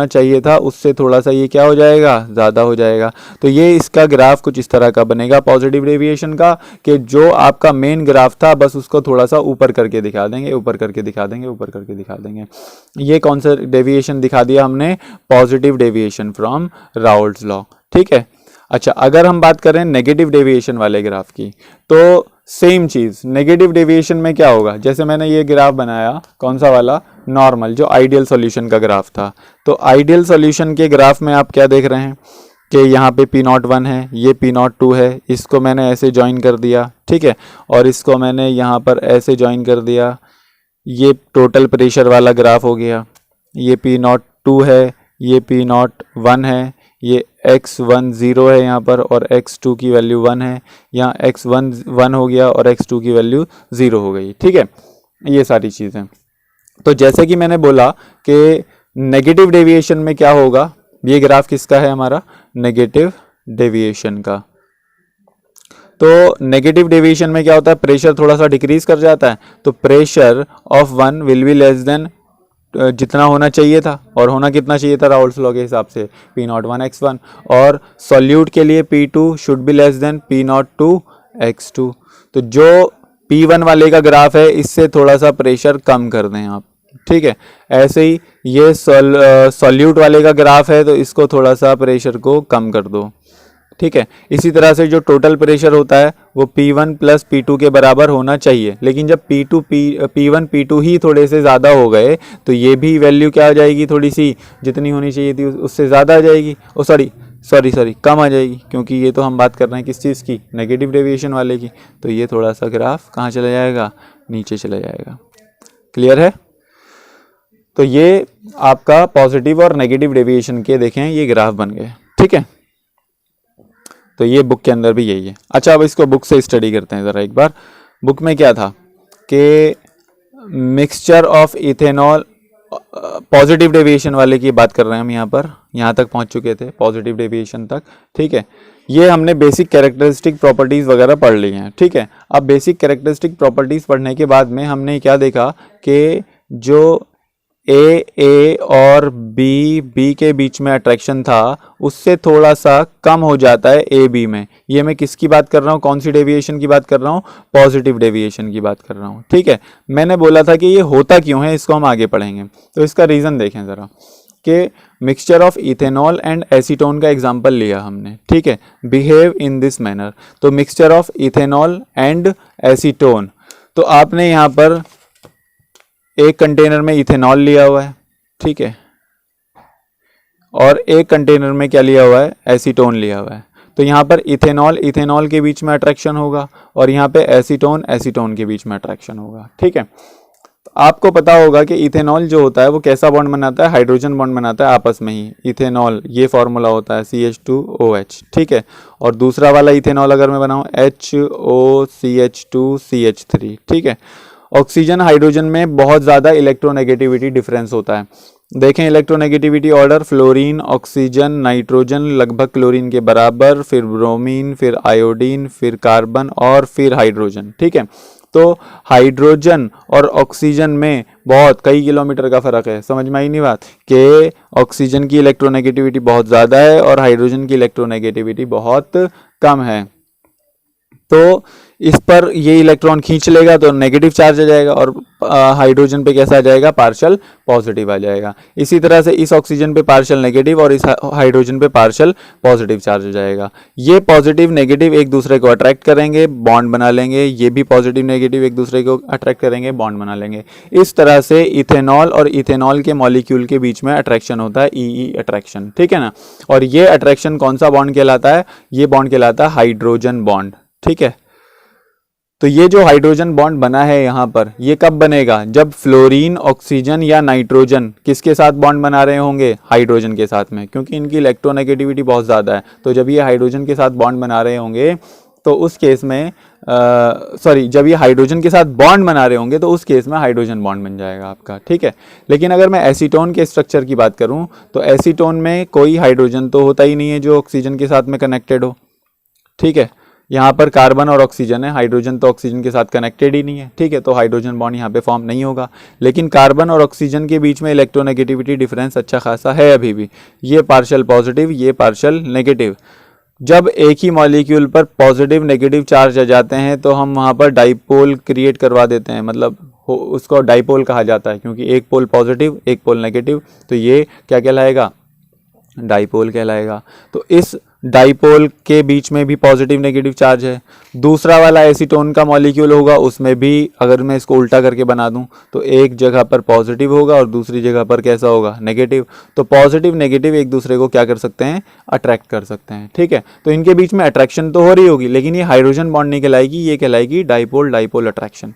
चाहिए था उससे थोड़ा सा ये क्या हो जाएगा, ज़्यादा हो जाएगा। तो ये इसका ग्राफ कुछ इस तरह का बनेगा पॉजिटिव डेविएशन का, कि जो आपका मेन ग्राफ था बस उसको थोड़ा सा ऊपर करके दिखा देंगे, ऊपर करके दिखा देंगे, ऊपर करके दिखा देंगे। ये कौन सा डेविएशन दिखा दिया हमने, positive deviation from Raoult's law, ठीक है। अच्छा, अगर हम बात करें नेगेटिव डेविएशन वाले ग्राफ की, तो सेम चीज़ नेगेटिव डेविएशन में क्या होगा, जैसे मैंने ये ग्राफ बनाया, कौन सा वाला, नॉर्मल, जो आइडियल सॉल्यूशन का ग्राफ था। तो आइडियल सॉल्यूशन के ग्राफ में आप क्या देख रहे हैं कि यहाँ पे P01 है, ये P02 है, इसको मैंने ऐसे ज्वाइन कर दिया, ठीक है, और इसको मैंने यहाँ पर ऐसे ज्वाइन कर दिया, ये टोटल प्रेशर वाला ग्राफ हो गया। ये P02 है, ये P01 है, ये x1 0 है यहाँ पर, और x2 की वैल्यू 1 है, यहाँ x1 1 हो गया और x2 की वैल्यू 0 हो गई, ठीक है। ये सारी चीज़ें, तो जैसे कि मैंने बोला कि नेगेटिव डेविएशन में क्या होगा, ये ग्राफ किसका है, हमारा नेगेटिव डेविएशन का। तो नेगेटिव डेविएशन में क्या होता है, प्रेशर थोड़ा सा डिक्रीज कर जाता है, तो pressure of 1 will be less than जितना होना चाहिए था, और होना कितना चाहिए था राउल्ट्स लॉ के हिसाब से, P01 x1, और सॉल्यूट के लिए P2 should be less than P02 x2। तो जो P1 वाले का ग्राफ है इससे थोड़ा सा प्रेशर कम कर दें आप, ठीक है। ऐसे ही ये सॉल्यूट वाले का ग्राफ है, तो इसको थोड़ा सा प्रेशर को कम कर दो, ठीक है। इसी तरह से जो टोटल प्रेशर होता है वो P1 प्लस P2 के बराबर होना चाहिए, लेकिन जब P1 P2 ही थोड़े से ज़्यादा हो गए तो ये भी वैल्यू क्या हो जाएगी, थोड़ी सी जितनी होनी चाहिए थी उससे ज़्यादा आ जाएगी, सॉरी कम आ जाएगी, क्योंकि ये तो हम बात कर रहे हैं किस चीज़ की, नेगेटिव डेविएशन वाले की। तो ये थोड़ा सा ग्राफ कहाँ चला जाएगा, नीचे चला जाएगा। क्लियर है। तो ये आपका पॉजिटिव और नेगेटिव डेविएशन के देखें ये ग्राफ बन गए, ठीक है। तो ये बुक के अंदर भी यही है। अच्छा, अब इसको बुक से स्टडी करते हैं ज़रा एक बार। बुक में क्या था कि mixture of ethanol, positive deviation वाले की बात कर रहे हैं हम, यहाँ तक पहुँच चुके थे पॉजिटिव डेविएशन तक, ठीक है। ये हमने बेसिक कैरेक्टरिस्टिक प्रॉपर्टीज़ वगैरह पढ़ ली हैं, ठीक है। अब बेसिक कैरेक्टरिस्टिक प्रॉपर्टीज़ पढ़ने के बाद में हमने क्या देखा कि जो ए और बी के बीच में अट्रैक्शन था उससे थोड़ा सा कम हो जाता है ए बी में। ये मैं किसकी बात कर रहा हूँ, कौन सी डेविएशन की बात कर रहा हूँ, पॉजिटिव डेविएशन की बात कर रहा हूँ, ठीक है। मैंने बोला था कि ये होता क्यों है, इसको हम आगे पढ़ेंगे। तो इसका रीज़न देखें ज़रा, कि mixture of ethanol and acetone का एग्जाम्पल लिया हमने, ठीक है, बिहेव इन दिस मैनर। तो mixture of ethanol and acetone, तो आपने यहाँ पर एक कंटेनर में इथेनॉल लिया हुआ है, ठीक है, और एक कंटेनर में क्या लिया हुआ है, एसीटोन लिया हुआ है। तो यहाँ पर इथेनॉल के बीच में अट्रैक्शन होगा, और यहाँ पे एसीटोन के बीच में अट्रैक्शन होगा, ठीक है। तो आपको पता होगा कि इथेनॉल जो होता है वो कैसा बॉन्ड बनाता है, हाइड्रोजन बॉन्ड बनाता है आपस में ही। इथेनॉल ये फॉर्मूला होता है CH2OH, ठीक है। और दूसरा वाला इथेनॉल अगर मैं बनाऊँ HOCH2CH3, ठीक है। ऑक्सीजन हाइड्रोजन में बहुत ज़्यादा इलेक्ट्रोनेगेटिविटी डिफरेंस होता है। देखें electronegativity order, fluorine, oxygen, nitrogen लगभग क्लोरीन के बराबर, फिर ब्रोमीन, फिर आयोडीन, फिर कार्बन और फिर हाइड्रोजन, ठीक है। तो हाइड्रोजन और ऑक्सीजन में बहुत कई किलोमीटर का फ़र्क है। समझ में आई नहीं बात, कि ऑक्सीजन की इलेक्ट्रोनेगेटिविटी बहुत ज़्यादा है और हाइड्रोजन की इलेक्ट्रोनेगेटिविटी बहुत कम है। तो इस पर ये इलेक्ट्रॉन खींच लेगा तो नेगेटिव चार्ज आ जाएगा, और हाइड्रोजन पे कैसा आ जाएगा, पार्शियल पॉजिटिव आ जाएगा। इसी तरह से इस ऑक्सीजन पे पार्शियल नेगेटिव और इस हाइड्रोजन पे पार्शियल पॉजिटिव चार्ज हो जाएगा। ये पॉजिटिव नेगेटिव एक दूसरे को अट्रैक्ट करेंगे, बॉन्ड बना लेंगे, ये भी पॉजिटिव नेगेटिव एक दूसरे को अट्रैक्ट करेंगे, बॉन्ड बना लेंगे। इस तरह से इथेनॉल और इथेनॉल के मॉलिक्यूल के बीच में अट्रैक्शन होता है, ई अट्रैक्शन, ठीक है ना। और ये अट्रैक्शन कौन सा बॉन्ड कहलाता है, ये बॉन्ड कहलाता है हाइड्रोजन बॉन्ड, ठीक है। तो ये जो हाइड्रोजन बॉन्ड बना है यहाँ पर, ये कब बनेगा, जब फ्लोरीन, ऑक्सीजन या नाइट्रोजन किसके साथ बॉन्ड बना रहे होंगे, हाइड्रोजन के साथ में, क्योंकि इनकी इलेक्ट्रोनेगेटिविटी बहुत ज़्यादा है। तो जब ये हाइड्रोजन के साथ बॉन्ड बना रहे होंगे तो उस केस में जब ये हाइड्रोजन के साथ बॉन्ड बना रहे होंगे तो उस केस में हाइड्रोजन बॉन्ड बन जाएगा आपका, ठीक है। लेकिन अगर मैं एसीटोन के स्ट्रक्चर की बात करूँ तो एसीटोन में कोई हाइड्रोजन तो होता ही नहीं है जो ऑक्सीजन के साथ में कनेक्टेड हो, ठीक है। यहाँ पर कार्बन और ऑक्सीजन है, हाइड्रोजन तो ऑक्सीजन के साथ कनेक्टेड ही नहीं है, ठीक है। तो हाइड्रोजन बॉन्ड यहाँ पे फॉर्म नहीं होगा। लेकिन कार्बन और ऑक्सीजन के बीच में इलेक्ट्रोनेगेटिविटी डिफरेंस अच्छा खासा है अभी भी, ये पार्शियल पॉजिटिव, ये पार्शियल नेगेटिव। जब एक ही मॉलिक्यूल पर पॉजिटिव नेगेटिव चार्ज आ जाते हैं तो हम वहाँ पर डाइपोल क्रिएट करवा देते हैं, मतलब उसको डाइपोल कहा जाता है, क्योंकि एक पोल पॉजिटिव एक पोल नेगेटिव, तो ये क्या कहलाएगा, डाइपोल कहलाएगा। तो इस डाइपोल के बीच में भी पॉजिटिव नेगेटिव चार्ज है। दूसरा वाला एसीटोन का मॉलिक्यूल होगा, उसमें भी अगर मैं इसको उल्टा करके बना दूं तो एक जगह पर पॉजिटिव होगा और दूसरी जगह पर कैसा होगा, नेगेटिव। तो पॉजिटिव नेगेटिव एक दूसरे को क्या कर सकते हैं, अट्रैक्ट कर सकते हैं, ठीक है। तो इनके बीच में अट्रैक्शन तो हो रही होगी, लेकिन ये हाइड्रोजन बॉन्ड नहीं कहलाएगी, ये कहलाएगी डाइपोल डाइपोल अट्रैक्शन।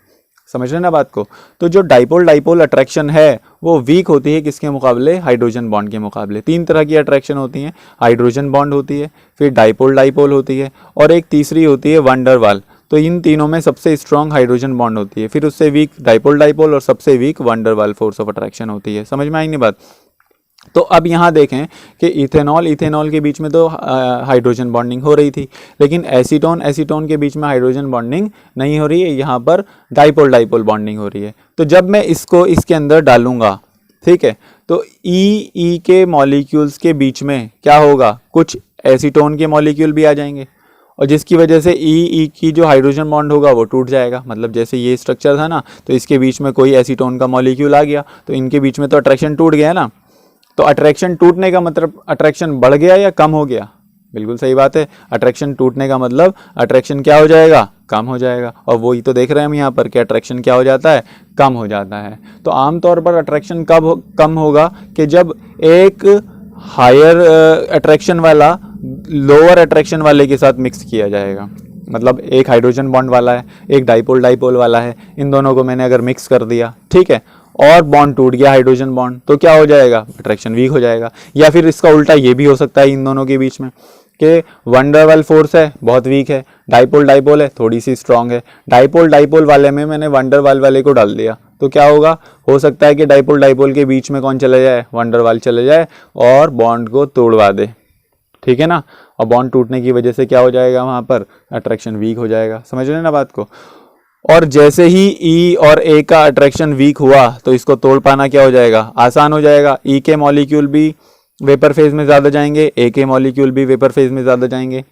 समझ रहे ना बात को। तो जो डाइपोल डाइपोल अट्रैक्शन है वो वीक होती है किसके मुकाबले, हाइड्रोजन बॉन्ड के मुकाबले। तीन तरह की अट्रैक्शन होती हैं, हाइड्रोजन बॉन्ड होती है, फिर डाइपोल डाइपोल होती है, और एक तीसरी होती है वंडर वाल। तो इन तीनों में सबसे स्ट्रॉन्ग हाइड्रोजन बॉन्ड होती है, फिर उससे वीक डाइपोल डाइपोल, और सबसे weak van der Waals force of attraction होती है। समझ में आई नहीं बात। तो अब यहाँ देखें कि इथेनॉल के बीच में तो हाइड्रोजन बॉन्डिंग हो रही थी, लेकिन एसीटोन के बीच में हाइड्रोजन बॉन्डिंग नहीं हो रही है, यहाँ पर डाइपोल डाइपोल बॉन्डिंग हो रही है। तो जब मैं इसको इसके अंदर डालूंगा, ठीक है, तो ई के मॉलिक्यूल्स के बीच में क्या होगा, कुछ एसीटोन के मॉलिक्यूल भी आ जाएंगे, और जिसकी वजह से ई की जो हाइड्रोजन बॉन्ड होगा वो टूट जाएगा। मतलब जैसे ये स्ट्रक्चर था ना, तो इसके बीच में कोई एसीटोन का मॉलिक्यूल आ गया तो इनके बीच में तो अट्रैक्शन टूट गया ना। तो अट्रैक्शन टूटने का मतलब अट्रैक्शन बढ़ गया या कम हो गया, बिल्कुल सही बात है। अट्रैक्शन टूटने का मतलब अट्रैक्शन क्या हो जाएगा, कम हो जाएगा। और वही तो देख रहे हैं हम यहाँ पर कि अट्रैक्शन क्या हो जाता है, कम हो जाता है। तो आमतौर पर अट्रैक्शन कब कम होगा कि जब एक हायर अट्रैक्शन वाला लोअर अट्रैक्शन वाले के साथ मिक्स किया जाएगा। मतलब एक हाइड्रोजन बॉन्ड वाला है, एक डाइपोल डाइपोल वाला है, इन दोनों को मैंने अगर मिक्स कर दिया, ठीक है, और बॉन्ड टूट गया हाइड्रोजन बॉन्ड, तो क्या हो जाएगा, अट्रैक्शन वीक हो जाएगा। या फिर इसका उल्टा ये भी हो सकता है इन दोनों के बीच में कि वंडर वाल फोर्स है बहुत वीक है, डाइपोल डाइपोल है थोड़ी सी स्ट्रांग है। डाइपोल डाइपोल वाले में मैंने वंडर वाल वाले को डाल दिया, तो क्या होगा, हो सकता है कि डाइपोल डाइपोल के बीच में कौन चले जाए, वंडर वाल चले जाए और बॉन्ड को तोड़वा दे, ठीक है ना। और बॉन्ड टूटने की वजह से क्या हो जाएगा, वहाँ पर अट्रैक्शन वीक हो जाएगा। समझ रहे ना बात को। और जैसे ही ई और ए का अट्रैक्शन वीक हुआ तो इसको तोड़ पाना क्या हो जाएगा, आसान हो जाएगा। ई के मॉलिक्यूल भी वेपर फेज में ज़्यादा जाएंगे, ए के मॉलिक्यूल भी वेपर फेज में ज़्यादा जाएंगे।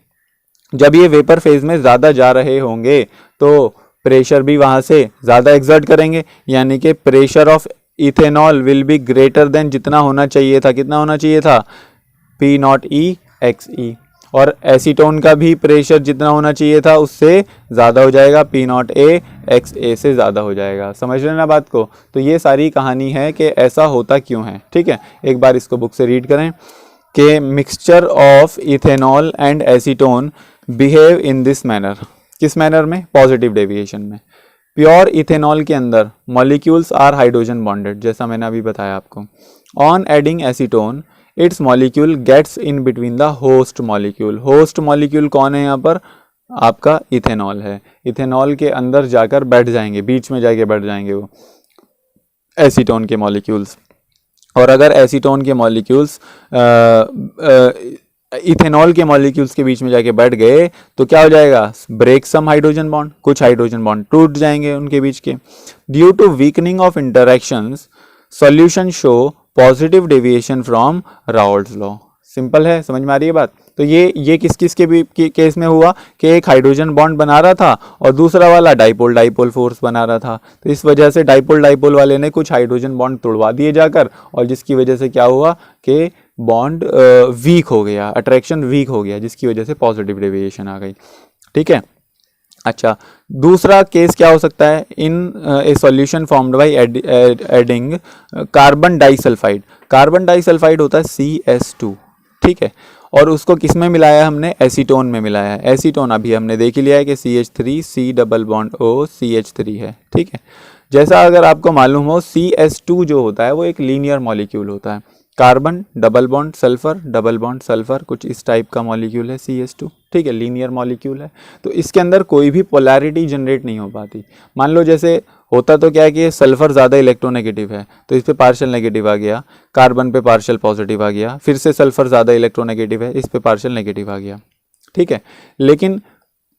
जब ये वेपर फेज में ज़्यादा जा रहे होंगे तो प्रेशर भी वहाँ से ज़्यादा एक्सर्ट करेंगे, यानी कि pressure of ethanol will be greater then जितना होना चाहिए था। कितना होना चाहिए था, पी नॉट ई एक्स ई। और एसीटोन का भी प्रेशर जितना होना चाहिए था उससे ज़्यादा हो जाएगा, पी नॉट ए एक्स ए से ज़्यादा हो जाएगा। समझ रहे ना बात को। तो ये सारी कहानी है कि ऐसा होता क्यों है, ठीक है। एक बार इसको बुक से रीड करें कि mixture of ethanol and acetone behave in this manner. किस मैनर में, पॉजिटिव डेविएशन में। प्योर इथेनॉल के अंदर मॉलिक्यूल्स आर हाइड्रोजन बॉन्डेड, जैसा मैंने अभी बताया आपको। On adding acetone its molecule gets in between the host molecule. Host molecule कौन है यहाँ पर, आपका इथेनॉल है। इथेनॉल के अंदर जाकर बैठ जाएंगे, बीच में जाके बैठ जाएंगे वो एसीटोन के मॉलिक्यूल्स। और अगर एसीटोन के मॉलिक्यूल्स इथेनॉल के मॉलिक्यूल्स के बीच में जाके बैठ गए तो क्या हो जाएगा, ब्रेक सम हाइड्रोजन बॉन्ड, कुछ हाइड्रोजन बॉन्ड टूट जाएंगे उनके बीच के। Due to weakening of interactions solution show positive deviation from Raoult's law. Simple है, समझ में आ रही है बात। तो ये किस किस के भी केस में हुआ कि एक हाइड्रोजन बॉन्ड बना रहा था और दूसरा वाला डाइपोल डाइपोल फोर्स बना रहा था। तो इस वजह से डाइपोल डाइपोल वाले ने कुछ हाइड्रोजन बॉन्ड तोड़वा दिए जाकर, और जिसकी वजह से क्या हुआ कि बॉन्ड वीक हो गया, अट्रैक्शन वीक हो गया, जिसकी वजह से पॉजिटिव डेविएशन आ गई। ठीक है। अच्छा, दूसरा केस क्या हो सकता है, in A solution formed by adding carbon disulphide. Carbon disulphide होता है CS2, ठीक है, और उसको किस में मिलाया है हमने, एसीटोन में मिलाया है। एसीटोन अभी हमने देख लिया है कि CH3 C double bond O CH3 है। ठीक है, जैसा अगर आपको मालूम हो CS2 जो होता है वो एक लीनियर मॉलिक्यूल होता है, कार्बन डबल बॉन्ड सल्फर कुछ इस टाइप का मॉलिक्यूल है CS2। ठीक है, लीनियर मॉलिक्यूल है, तो इसके अंदर कोई भी पोलैरिटी जनरेट नहीं हो पाती। मान लो जैसे होता तो क्या है कि सल्फर ज़्यादा इलेक्ट्रोनेगेटिव है तो इस पे पार्शियल नेगेटिव आ गया, कार्बन पे पार्शियल पॉजिटिव आ गया, फिर से सल्फर ज़्यादा इलेक्ट्रोनेगेटिव है, इस पे पार्शियल नेगेटिव आ गया। ठीक है, लेकिन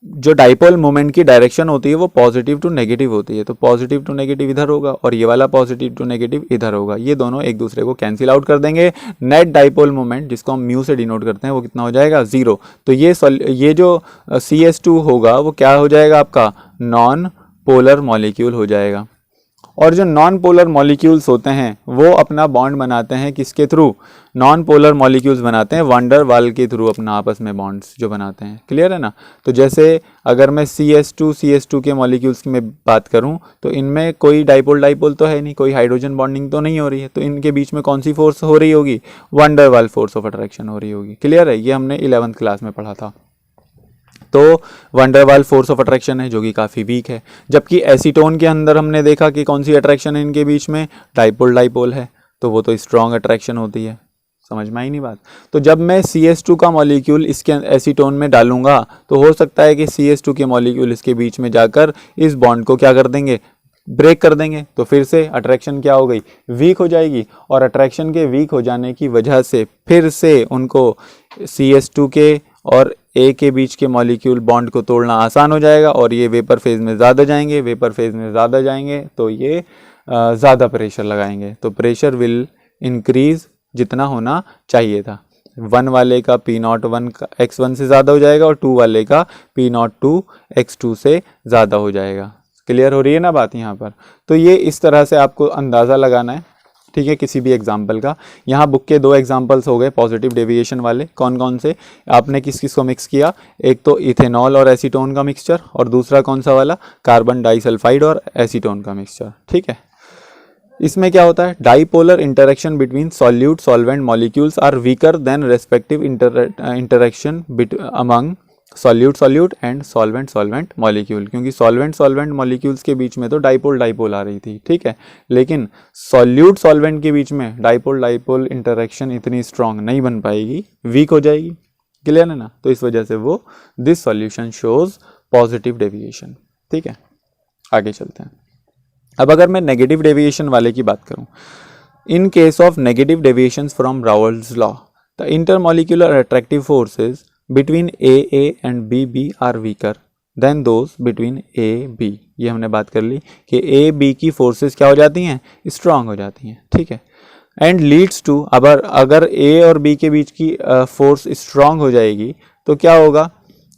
जो डाइपोल मोमेंट की डायरेक्शन होती है वो पॉजिटिव टू नेगेटिव होती है, तो पॉजिटिव टू नेगेटिव इधर होगा और ये वाला पॉजिटिव टू नेगेटिव इधर होगा, ये दोनों एक दूसरे को कैंसिल आउट कर देंगे। नेट डाइपोल मोमेंट जिसको हम म्यू से डिनोट करते हैं वो कितना हो जाएगा, 0। तो ये जो CS2 होगा वो क्या हो जाएगा, आपका नॉन पोलर मॉलिक्यूल हो जाएगा। और जो नॉन पोलर मॉलिक्यूल्स होते हैं वो अपना बॉन्ड बनाते हैं किसके थ्रू, नॉन पोलर मॉलिक्यूल्स बनाते हैं वंडर वाल के थ्रू, अपना आपस में बॉन्ड्स जो बनाते हैं। क्लियर है ना। तो जैसे अगर मैं CS2 के मॉलिक्यूल्स में बात करूं तो इनमें कोई डाइपोल डाइपोल तो है नहीं, कोई हाइड्रोजन बॉन्डिंग तो नहीं हो रही है, तो इनके बीच में कौन सी फोर्स हो रही होगी, wonder Waals force of attraction हो रही होगी। क्लियर है, ये हमने 11th क्लास में पढ़ा था। तो वंडरवाल फोर्स ऑफ अट्रैक्शन है जो कि काफ़ी वीक है, जबकि एसीटोन के अंदर हमने देखा कि कौन सी अट्रैक्शन है इनके बीच में, डाइपोल डाइपोल है, तो वो तो स्ट्रॉन्ग अट्रैक्शन होती है। समझ में आई नहीं बात। तो जब मैं CS2 का मॉलिक्यूल इसके एसीटोन में डालूंगा तो हो सकता है कि CS2 के मॉलिक्यूल इसके बीच में जाकर इस बॉन्ड को क्या कर देंगे, ब्रेक कर देंगे, तो फिर से अट्रैक्शन क्या हो गई, वीक हो जाएगी, और अट्रैक्शन के वीक हो जाने की वजह से फिर से उनको CS2 के और A के बीच के मॉलिक्यूल बॉन्ड को तोड़ना आसान हो जाएगा और ये वेपर फेज में ज़्यादा जाएंगे, वेपर फेज में ज़्यादा जाएंगे तो ये ज़्यादा प्रेशर लगाएंगे, तो प्रेशर विल इंक्रीज जितना होना चाहिए था। 1 वाले का P01 X1 से ज़्यादा हो जाएगा और 2 वाले का P02 X2 से ज़्यादा हो जाएगा। क्लियर हो रही है ना बात यहाँ पर। तो ये इस तरह से आपको अंदाज़ा लगाना है, ठीक है, किसी भी एग्जाम्पल का। यहाँ बुक के 2 एग्जाम्पल्स हो गए पॉजिटिव डेविएशन वाले, कौन कौन से, आपने किस किस को मिक्स किया, एक तो इथेनॉल और एसीटोन का मिक्सचर, और दूसरा कौन सा वाला, कार्बन डाइसल्फाइड और एसीटोन का मिक्सचर। ठीक है, इसमें क्या होता है, dipolar interaction between solute solvent molecules are weaker than respective interaction among solute and solvent molecule, क्योंकि सॉल्वेंट मॉलिक्यूल्स के बीच में तो डाइपोल डाइपोल आ रही थी। ठीक है, लेकिन सॉल्वेंट के बीच में डाइपोल इंटरेक्शन इतनी स्ट्रांग नहीं बन पाएगी, वीक हो जाएगी। क्लियर है ना। तो इस वजह से वो this solution shows positive deviation. ठीक है, आगे चलते हैं। अब अगर मैं नेगेटिव डेविएशन वाले की बात करूं, in case of negative deviations from Raoult's law the intermolecular attractive forces between AA and BB are weaker than those between AB। ये हमने बात कर ली कि AB की फोर्सेस क्या हो जाती हैं, स्ट्रांग हो जाती हैं। ठीक है, एंड लीड्स टू, अगर A और B के बीच की फोर्स स्ट्रांग हो जाएगी तो क्या होगा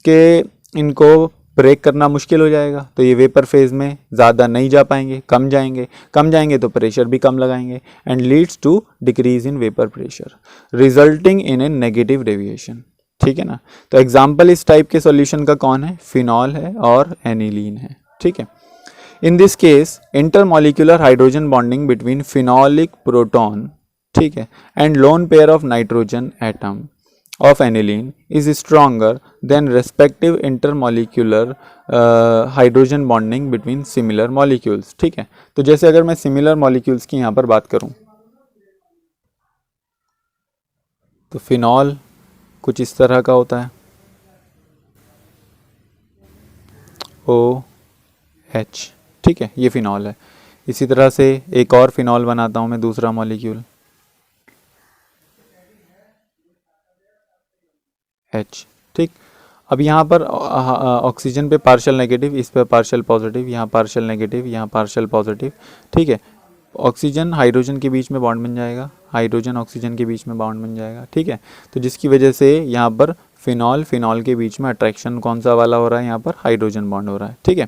कि इनको ब्रेक करना मुश्किल हो जाएगा, तो ये वेपर फेज में ज़्यादा नहीं जा पाएंगे, कम जाएंगे तो प्रेशर भी कम लगाएंगे, and leads to decrease in vapour pressure resulting in a negative deviation. ठीक है ना। तो एग्जाम्पल इस टाइप के सॉल्यूशन का कौन है, फिनॉल है और एनिलीन है। ठीक है, इन this case intermolecular hydrogen bonding between phenolic proton, ठीक है, and lone pair of nitrogen atom of aniline is stronger than respective intermolecular hydrogen bonding between similar molecules। ठीक है, तो जैसे अगर मैं similar molecules की यहाँ पर बात करूँ तो फिनॉल कुछ इस तरह का होता है, OH। ठीक है, ये फिनॉल है। इसी तरह से एक और फिनॉल बनाता हूँ मैं, दूसरा मॉलिक्यूल H। ठीक, अब यहाँ पर ऑक्सीजन पे पार्शियल नेगेटिव, इस पे पार्शियल पॉजिटिव, यहाँ पार्शियल नेगेटिव, यहाँ पार्शियल पॉजिटिव। ठीक है, ऑक्सीजन हाइड्रोजन के बीच में बॉन्ड बन जाएगा, हाइड्रोजन ऑक्सीजन के बीच में बॉन्ड बन जाएगा, ठीक है। तो जिसकी वजह से यहाँ पर फिनॉल फिनॉल के बीच में अट्रैक्शन कौन सा वाला हो रहा है, यहाँ पर हाइड्रोजन बॉन्ड हो रहा है, ठीक है।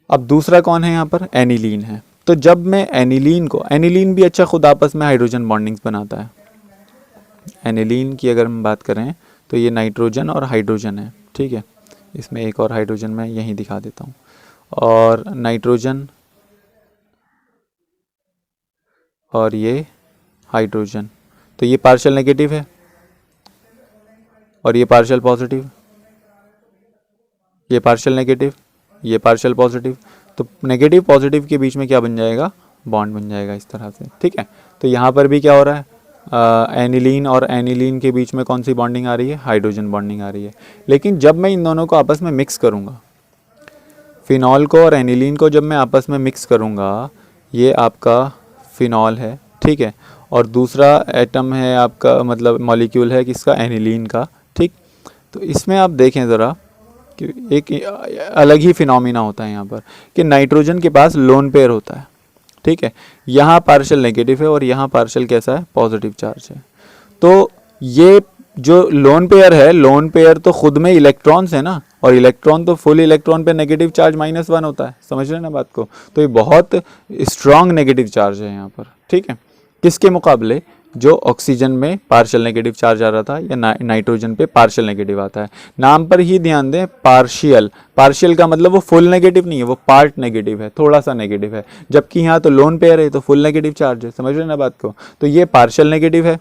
अब दूसरा कौन है यहाँ पर, एनिलीन है। तो जब मैं एनिलीन को, एनिलीन भी अच्छा खुद आपस में हाइड्रोजन बॉन्डिंग्स बनाता है। एनिलीन की अगर हम बात करें तो ये नाइट्रोजन और हाइड्रोजन है, ठीक है। इसमें एक और हाइड्रोजन मैं यहीं दिखा देता हूँ, और नाइट्रोजन और ये हाइड्रोजन, तो ये पार्शियल नेगेटिव है और ये पार्शियल पॉजिटिव, ये पार्शियल नेगेटिव, ये पार्शियल पॉजिटिव। तो नेगेटिव पॉजिटिव के बीच में क्या बन जाएगा, बॉन्ड बन जाएगा इस तरह से, ठीक है। तो यहाँ पर भी क्या हो रहा है, एनिलीन और एनिलीन के बीच में कौन सी बॉन्डिंग आ रही है, हाइड्रोजन बॉन्डिंग आ रही है। लेकिन जब मैं इन दोनों को आपस में मिक्स करूँगा, फिनॉल को और एनिलीन को जब मैं आपस में मिक्स करूँगा, ये आपका फिनॉल है, ठीक है, और दूसरा एटम है आपका, मतलब मॉलिक्यूल है किसका, एनिलीन का, ठीक। तो इसमें आप देखें ज़रा कि एक अलग ही फिनोमिना होता है यहाँ पर कि नाइट्रोजन के पास लोन पेयर होता है, ठीक है। यहाँ पार्शियल नेगेटिव है और यहाँ पार्शियल कैसा है, पॉजिटिव चार्ज है। तो ये जो लोन पेयर है, लोन पेयर तो खुद में इलेक्ट्रॉन्स है ना, और इलेक्ट्रॉन तो फुल इलेक्ट्रॉन पे नेगेटिव चार्ज -1 होता है, समझ रहे हैं ना बात को। तो ये बहुत स्ट्रॉन्ग नेगेटिव चार्ज है यहाँ पर, ठीक है। किसके मुकाबले, जो ऑक्सीजन में पार्शियल नेगेटिव चार्ज आ रहा था, या नाइट्रोजन पे पार्शियल नेगेटिव आता है। नाम पर ही ध्यान दें, पार्शियल, पार्शियल का मतलब वो फुल नेगेटिव नहीं है, वो पार्ट नेगेटिव है, थोड़ा सा नेगेटिव है। जबकि यहाँ तो लोन पेयर है तो फुल नेगेटिव चार्ज है, समझ रहे हैं ना बात को। तो ये पार्शियल नेगेटिव है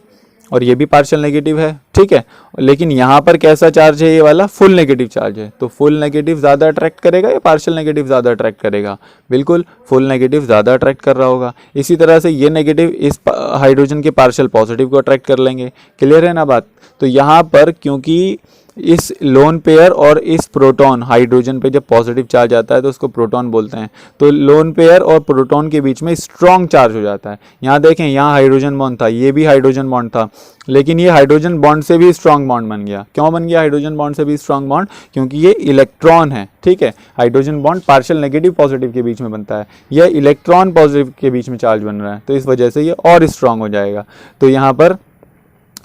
और ये भी पार्शियल नेगेटिव है, ठीक है। लेकिन यहाँ पर कैसा चार्ज है, ये वाला फुल नेगेटिव चार्ज है। तो फुल नेगेटिव ज़्यादा अट्रैक्ट करेगा या पार्शियल नेगेटिव ज़्यादा अट्रैक्ट करेगा, बिल्कुल फुल नेगेटिव ज़्यादा अट्रैक्ट कर रहा होगा। इसी तरह से ये नेगेटिव इस हाइड्रोजन के पार्शियल पॉजिटिव को अट्रैक्ट कर लेंगे, क्लियर है ना बात। तो यहाँ पर क्योंकि इस लोन पेयर और इस प्रोटॉन, हाइड्रोजन पे जब पॉजिटिव चार्ज आता है तो उसको प्रोटॉन बोलते हैं, तो लोन पेयर और प्रोटॉन के बीच में स्ट्रॉन्ग चार्ज हो जाता है। यहाँ देखें, यहाँ हाइड्रोजन बॉन्ड था, ये भी हाइड्रोजन बॉन्ड था, लेकिन ये हाइड्रोजन बॉन्ड से भी स्ट्रॉन्ग बॉन्ड बन गया। क्यों बन गया हाइड्रोजन बॉन्ड से भी स्ट्रॉन्ग बॉन्ड, क्योंकि ये इलेक्ट्रॉन है, ठीक है। Hydrogen bond partial negative positive के बीच में बनता है, यह इलेक्ट्रॉन पॉजिटिव के बीच में चार्ज बन रहा है, तो इस वजह से ये और स्ट्रॉन्ग हो जाएगा। तो यहाँ पर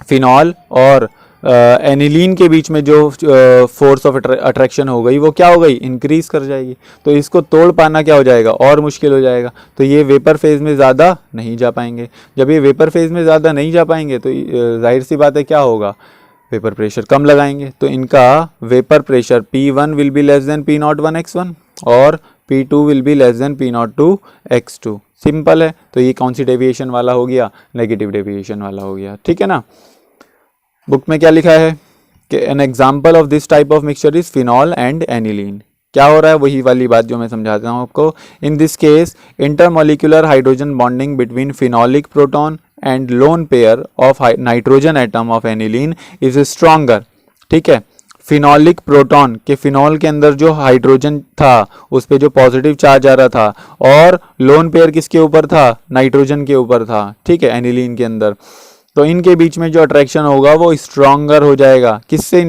फिनॉल और एनिलीन के बीच में जो फोर्स ऑफ अट्रैक्शन हो गई, वो क्या हो गई, इंक्रीज कर जाएगी। तो इसको तोड़ पाना क्या हो जाएगा, और मुश्किल हो जाएगा। तो ये वेपर फेज में ज़्यादा नहीं जा पाएंगे। जब ये वेपर फेज में ज़्यादा नहीं जा पाएंगे तो जाहिर सी बात है क्या होगा, वेपर प्रेशर कम लगाएंगे। तो इनका vapour pressure P1 will be less than P01 x1 और P2 will be less than P02 x2। Simple है। तो ये कौन सी डेविएशन वाला हो गया, नेगेटिव डेविएशन वाला हो गया, ठीक है ना। बुक में क्या लिखा है कि an example of this type of mixture is phenol and aniline. क्या हो रहा है, वही वाली बात जो मैं समझाता हूँ आपको। इन this case intermolecular hydrogen bonding between phenolic proton and lone pair of nitrogen atom of aniline is stronger, ठीक है। फिनॉलिक प्रोटॉन के, फिनॉल के अंदर जो हाइड्रोजन था उस पे जो पॉजिटिव चार्ज आ रहा था, और लोन पेयर किसके ऊपर था, नाइट्रोजन के ऊपर था, ठीक है, एनिलीन के अंदर। तो इनके बीच में जो अट्रैक्शन होगा वो स्ट्रॉन्गर हो जाएगा। किससे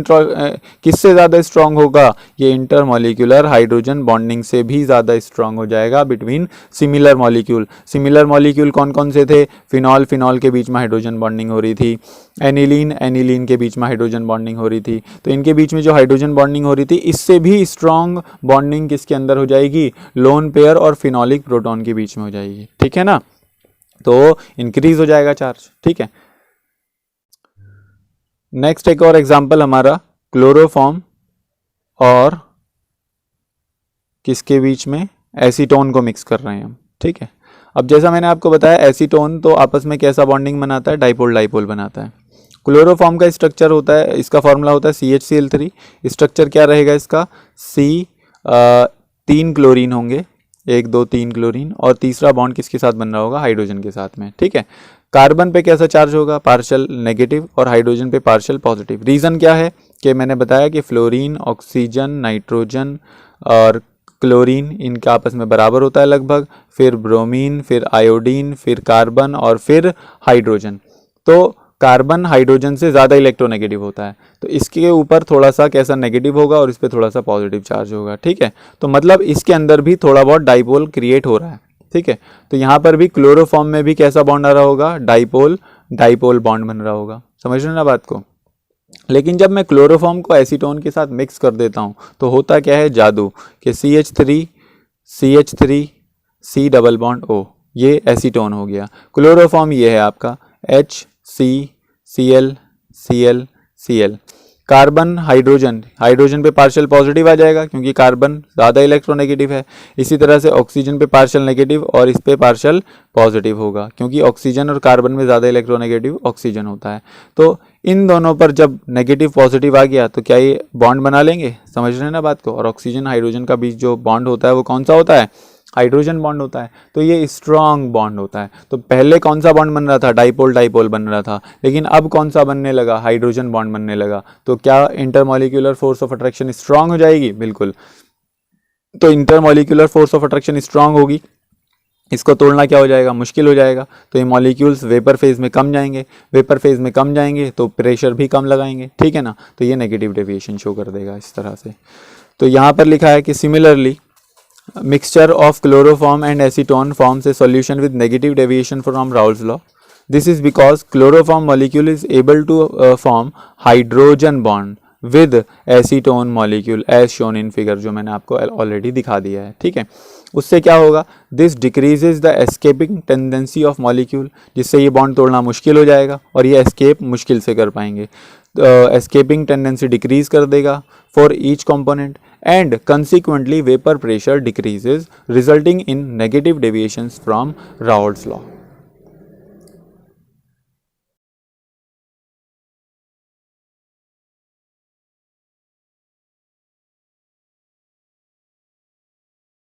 ज़्यादा स्ट्रॉन्ग होगा, ये इंटरमॉलिक्यूलर हाइड्रोजन बॉन्डिंग से भी ज़्यादा स्ट्रॉन्ग हो जाएगा between similar molecule. Similar molecule कौन कौन से थे, फिनॉल, फिनॉल के बीच में हाइड्रोजन बॉन्डिंग हो रही थी, एनिलीन, एनिलीन के बीच में हाइड्रोजन बॉन्डिंग हो रही थी। तो इनके बीच में जो हाइड्रोजन बॉन्डिंग हो रही थी, इससे भी स्ट्रॉन्ग बॉन्डिंग किसके अंदर हो जाएगी, लोन पेयर और फिनॉलिक प्रोटॉन के बीच में हो जाएगी, ठीक है ना। तो इंक्रीज हो जाएगा चार्ज, ठीक है। नेक्स्ट एक और एग्जांपल हमारा क्लोरोफॉर्म और किसके बीच में, एसीटोन को मिक्स कर रहे हैं हम, ठीक है। अब जैसा मैंने आपको बताया, एसीटोन तो आपस में कैसा बॉन्डिंग बनाता है, डाइपोल डाइपोल बनाता है। क्लोरोफॉर्म का स्ट्रक्चर होता है, इसका फॉर्मूला होता है CHCl3। स्ट्रक्चर क्या रहेगा इसका, तीन क्लोरीन होंगे, 1 2 3 क्लोरीन, और तीसरा बॉन्ड किसके साथ बन रहा होगा, हाइड्रोजन के साथ में, ठीक है। कार्बन पे कैसा चार्ज होगा, पार्शियल नेगेटिव, और हाइड्रोजन पे पार्शियल पॉजिटिव। रीज़न क्या है कि मैंने बताया कि फ्लोरीन, ऑक्सीजन, नाइट्रोजन और क्लोरीन इनका आपस में बराबर होता है लगभग, फिर ब्रोमीन, फिर आयोडीन, फिर कार्बन और फिर हाइड्रोजन। तो कार्बन हाइड्रोजन से ज़्यादा इलेक्ट्रोनेगेटिव होता है, तो इसके ऊपर थोड़ा सा कैसा नेगेटिव होगा और इस पर थोड़ा सा पॉजिटिव चार्ज होगा, ठीक है। तो मतलब इसके अंदर भी थोड़ा बहुत डाइपोल क्रिएट हो रहा है, ठीक है। तो यहाँ पर भी क्लोरोफॉर्म में भी कैसा बॉन्ड आ रहा होगा, डाइपोल डाइपोल बॉन्ड बन रहा होगा, समझ रहे ना बात को। लेकिन जब मैं क्लोरोफॉर्म को एसीटोन के साथ मिक्स कर देता हूँ तो होता क्या है, जादू, कि CH3 C double bond O, ये एसीटोन हो गया। क्लोरोफॉर्म ये है आपका HCCl कार्बन हाइड्रोजन पे पार्शियल पॉजिटिव आ जाएगा क्योंकि कार्बन ज़्यादा इलेक्ट्रोनेगेटिव है। इसी तरह से ऑक्सीजन पे पार्शियल नेगेटिव और इस पे पार्शियल पॉजिटिव होगा क्योंकि ऑक्सीजन और कार्बन में ज़्यादा इलेक्ट्रोनेगेटिव ऑक्सीजन होता है। तो इन दोनों पर जब नेगेटिव पॉजिटिव आ गया तो क्या ये बॉन्ड बना लेंगे, समझ रहे हैं ना बात को। और ऑक्सीजन हाइड्रोजन का बीच जो बॉन्ड होता है वो कौन सा होता है, हाइड्रोजन बॉन्ड होता है। तो ये स्ट्रॉन्ग बॉन्ड होता है। तो पहले कौन सा बॉन्ड बन रहा था, डाइपोल डाइपोल बन रहा था, लेकिन अब कौन सा बनने लगा, हाइड्रोजन बॉन्ड बनने लगा। तो क्या intermolecular force of attraction strong हो जाएगी, बिल्कुल। तो intermolecular force of attraction strong होगी, इसको तोड़ना क्या हो जाएगा, मुश्किल हो जाएगा। तो ये मॉलिक्यूल्स वेपर फेज में कम जाएंगे, वेपर फेज में कम जाएंगे तो प्रेशर भी कम लगाएंगे, ठीक है ना। तो ये नेगेटिव डेविएशन शो कर देगा इस तरह से। तो यहाँ पर लिखा है कि similarly mixture of chloroform and acetone forms a solution with negative deviation from Raoult's law. This is because chloroform molecule is able to form hydrogen bond with acetone molecule as shown in figure, जो मैंने आपको already दिखा दिया है, ठीक है। उससे क्या होगा, this decreases the escaping tendency of molecule, जिससे ये बॉन्ड तोड़ना मुश्किल हो जाएगा और ये एस्केप मुश्किल से कर पाएंगे। एस्केपिंग टेंडेंसी डिक्रीज कर देगा for each component and consequently vapor pressure decreases resulting in negative deviations from Raoult's law.